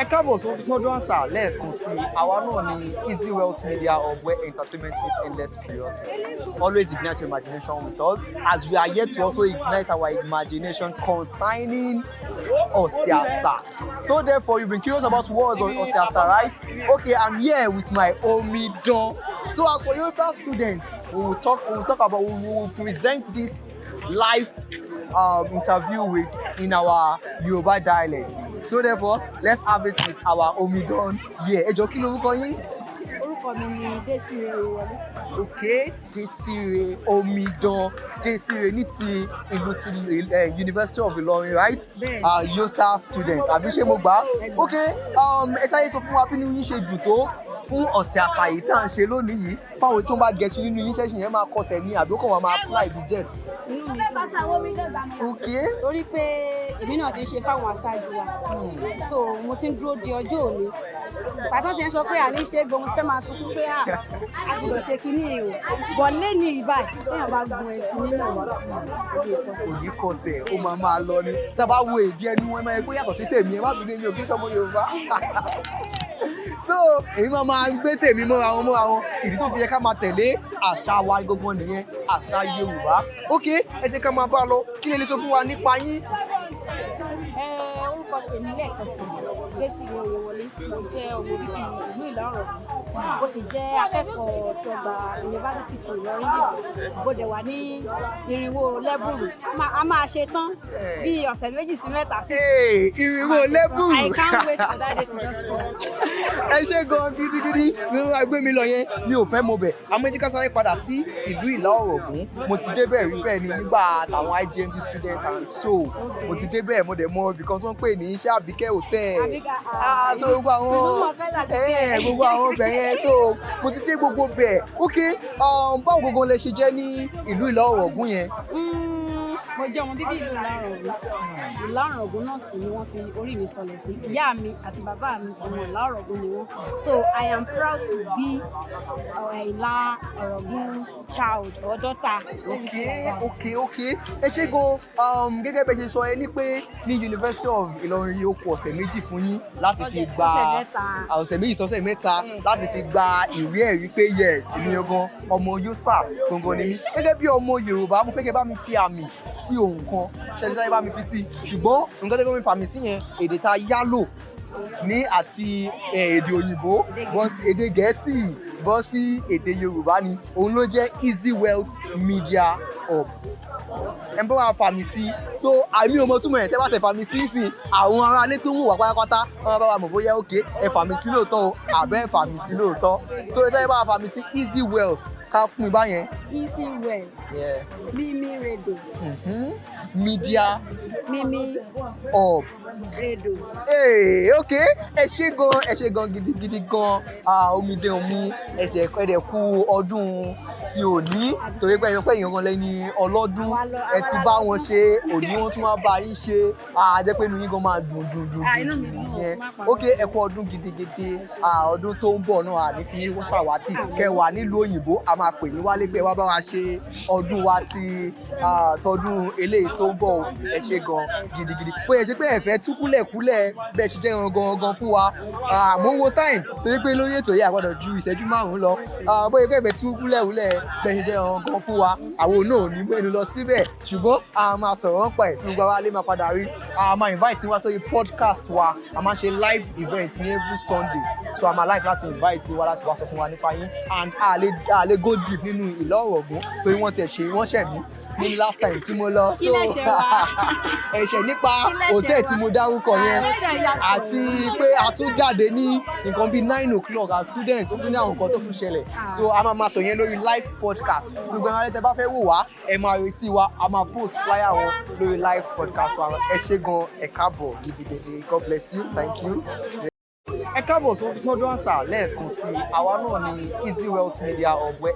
ẹ káàbọ̀ sórí tọ́dún àṣà lẹ́ẹ̀kan sí àwa náà ní Easy Wealth Media Hub, where entertainment meets endless curiosity. Always ignite your imagination with us as we are here to also ignite our imagination concerning Osiasa. So therefore, you've been curious about what is Osiasa, right? Okay, I'm here with my Omidon. So as for Yosa students, we will present this live interview in our Yoruba dialect. So therefore, let's have it with our Omidon. Yeah, Ejo kí lorúkọ yín? Orúkọ mi ni Desire Oyewole. Okay, Desire Omidon. Desire ní ti ìlú ti University of Ilorin, right? Yosa student. Àbí ṣé mo gbà? Okay, ẹ ṣáyé sọ fún wa bí yín ṣe dùn tó fún ọ̀sẹ̀ àṣà yìí tí à ń ṣe lónìí yìí. Báwo tí wọ́n bá gẹ̀ẹ́sì nínú yín ṣẹ́ṣin yẹn máa kọsẹ̀ ní àbí ó kàn wọ́n máa fly the jet. Okay. Torí pé èmi náà ti ń ṣe fáwọn aṣáájú wa. So mo ti ń dúró di ọjọ́ òní. Pàtó ti ń sọ pé àní ṣe gbóhun tí fẹ́ máa sunkún pé a gbọ́dọ̀ ṣe kinní o. Bọ̀ lẹ́ni ìbáyìí, téèyàn bá gun ẹ̀sìn nínú ìwà. Òní kọsẹ̀, ó máa lọ ni. Tá a bá wo èdè ẹni wọn máa ń gbé yàtọ̀ sí tèmi, ẹ má bínú èmi ò kí ń ṣọmọ Yorùbá. So èyí máa ń gbé tèmi mọ́ra wọn ìdí tó fi yẹ ká máa tẹ̀lé àṣà wa gbogbo nìyẹn, àṣà Yorùbá. Ok, ẹ jẹ́ ká máa bá a lọ, kí lè sọ fún wa nípa yín? Orúkọ tèmi lẹ́ẹ̀kan sí Desire Oyewole. Mo jẹ́ ọmọ bíbí ìlú Ìlọrin. Mo sì jẹ́ akẹ́kọ̀ọ́ tí ọgbà yunifásítì ti Ìlọrin nìkan. Mo dẹ̀ wà ní irinwó lẹ́bùrù. A máa ṣe tán bí ọ̀sẹ̀ méjì sí mẹ́ta sí. Irinwó lẹ́bùrù. I can't wait for that day to just come. Ẹ ṣe gan gidigidi ní wọ́n gbé mi lọ yẹn, mi ò fẹ́ mo bẹ̀. Àmọ́ ẹjẹ́ ká sáré padà sí ìlú Ìlá Ọ̀ràngún. Mo ti débẹ̀ rí bẹ́ẹ̀ ni nígbà táwọn IJMB student and so mo ti débẹ̀ mo dẹ̀ mọ ibì kan tí wọ́n pè ní iṣẹ́ Àbíkẹ́ hotel. So gbogbo àwọn ọbẹ̀ yẹn, so mo ti dé gbogbo bẹ̀. Ok, báwo gbogbo lẹ ṣe jẹ́ ní ìlú Ìlá Ọ̀ràngún yẹn? Mo jẹ́ ọmọ bíbí ìlú Ìlá Ọ̀ràngún. Ìlá Ọ̀ràngún náà sì ni wọ́n fi orí mi sọlẹ̀ sí. Ìyá mi àti bàbá mi ọmọ Ìlá Ọ̀ràngún ni wọ́n. So I am proud to be Ìlá Ọ̀ràngún's child or daughter. Ok. Ẹ ṣe gan gẹ́gẹ́ bẹ́ẹ̀ ṣe sọ ẹ ní pé ní University of Ilorin yìí ó kù ọ̀sẹ̀ méjì fún yín láti fi gba ọ̀sẹ̀ méjì sọ́sẹ̀ mẹ́ta láti fi gba ìwé ẹ̀rí pé yes èmi gan ọmọ Yosa gangan ni mí. Gẹ́gẹ́ bí ọmọ Yorùbá mo fẹ́ kẹ́ bá mi fi àmì sí ohun kan ṣẹlẹ̀ táyé bá mi fi sí, ṣùgbọ́n nǹkan tó fẹ́ mi fàmì sí yẹn èdè tá a yálò ní àti èdè òyìnbó bọ́ sí èdè Gẹ̀ẹ́sì bọ́ sí èdè Yorùbá ni òun ló jẹ́ Easy Wealth Media Hub. Ẹ ń bọ́ wa fàmì sí, so àmì ọmọ túmọ̀ ẹ̀ tẹ́ bá tẹ̀ fàmì sí sí àwọn aráalé tó ń wò wá pátápátá wọ́n bá wa mọ̀ bóyá òkè ẹ fàmì sí lóòótọ́ o àbẹ́ ẹ fàmì sí lóòótọ́, so ẹ sáré bá wa fàmì sí Easy Wealth ká kún un báyẹn. Easy Wealth. Mimi Redo. Media. Mimi Hub. Redo. Ok, ẹ ṣé gan gidigidi gan Omidon mi ẹsẹ̀ ẹ̀dẹ̀ kú ọdún tí ò ní torí pé èèyàn kan lẹ́ni ọlọ́dún ẹ ti bá wọn ṣe òní wọn tún wá bá yín ṣe jẹ́ pé inú yín gan máa dùn yẹn. Ok, ẹ kú ọdún gidigidi ọdún tó ń bọ̀ náà àní fi ṣàwátì kẹwàá nílùú òyìnbó a máa pè ní wálé pé wá bá wa ṣe ọdún wa ti tọdún eléyìí tó ń bọ̀. Ẹ ṣé gan gidigidi pé ẹ ṣe pé ẹ fẹ́ tú kúlẹ̀kúlẹ̀ bẹ́ẹ̀ ṣe jẹ́ gangan fún wa. Mo ń wo time torí pé lórí ètò yìí àgbọ̀dọ̀ ju ìṣẹ́jú 5 lọ. Bóyá pé ẹ fẹ́ tú kúlẹ̀kúlẹ̀ bẹ́ẹ̀ ṣe jẹ́ gangan fún wa. Àwọn náà ò ní mẹ́nu lọ síbẹ̀ ṣùgbọ́n a máa sọ̀rọ̀ nípa ẹ̀ fún gbogbo wa lè máa padà rí. A máa invite wa sórí podcast wa. A máa ṣe live event ní every Sunday. So a máa like láti invite wa láti wá sọ fún wa nípa yín. And a lè go deep nínú Ìlá Ọ̀ràngún torí wọ́n ṣẹ̀ mí ní last time tí mo lọ, so ẹ̀ṣẹ̀ nípa hòtẹ́ẹ̀ tí mo dárúkọ yẹn àti pé a tún jáde ní nǹkan bíi 9 o'clock as student ó tún ní àwọn nǹkan tó tún ṣẹlẹ̀, so a máa sọ yẹn lórí live podcast. Gbogbo ẹ̀rọ tẹ́ bá fẹ́ wò wá ẹ máa retí wa, a máa post flyer wọn lórí live podcast wa. Ẹ ṣé gan, ẹ káàbọ̀ gidigidi, God bless you, thank you. Ẹ káàbọ̀ sórí tọ́dún àṣà lẹ́ẹ̀kan sí àwa náà ní Easy Wealth Media Hub, where